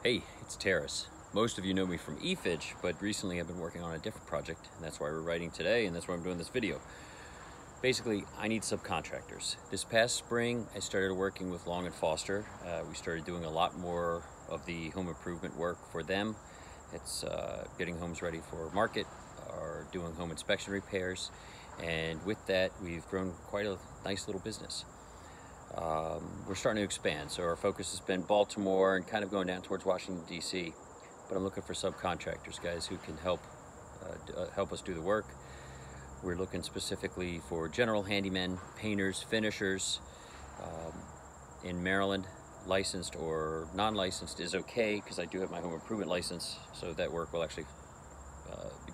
Hey, it's Terrace. Most of you know me from eFidge, but recently I've been working on a different project, and that's why we're writing today, and that's why I'm doing this video. Basically, I need subcontractors. This past spring, I started working with Long & Foster. We started doing a lot more of the home improvement work for them. It's getting homes ready for market, or doing home inspection repairs, and with that, we've grown quite a nice little business. We're starting to expand, so our focus has been Baltimore and kind of going down towards Washington, D.C. But I'm looking for subcontractors, guys who can help us do the work. We're looking specifically for general handymen, painters, finishers. In Maryland, licensed or non-licensed is okay, because I do have my home improvement license, so that work will actually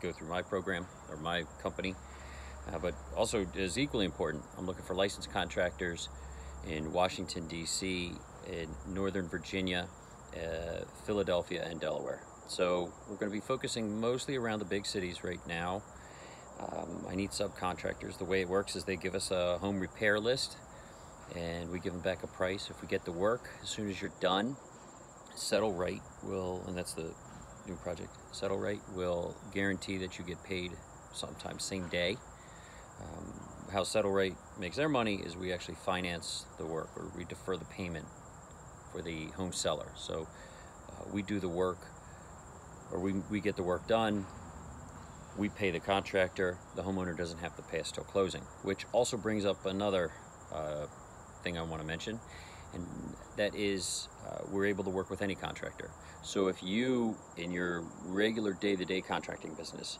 go through my program or my company. But also is equally important, I'm looking for licensed contractors in Washington, D.C., in Northern Virginia, Philadelphia, and Delaware. So we're going to be focusing mostly around the big cities right now. I need subcontractors. The way it works is they give us a home repair list, and we give them back a price if we get the work. As soon as you're done, Settle Right will, and that's the new project, Settle Right will guarantee that you get paid sometimes same day. How Settle Right makes their money is we actually finance the work, or we defer the payment for the home seller. So we do the work, or we get the work done, we pay the contractor, the homeowner doesn't have to pay us till closing, which also brings up another thing I want to mention, and that is we're able to work with any contractor. So if you, in your regular day-to-day contracting business,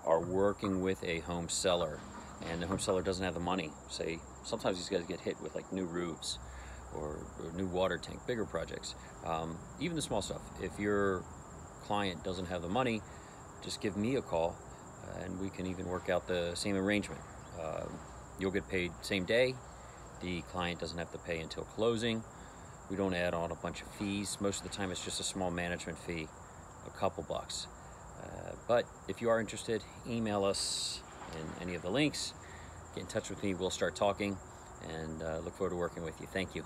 are working with a home seller, and the home seller doesn't have the money, say, sometimes these guys get hit with like new roofs or new water tank, bigger projects, even the small stuff. If your client doesn't have the money, just give me a call, and we can even work out the same arrangement. You'll get paid same day. The client doesn't have to pay until closing. We don't add on a bunch of fees. Most of the time it's just a small management fee, a couple bucks. But if you are interested, email us in any of the links, get in touch with me, we'll start talking, and look forward to working with you. Thank you.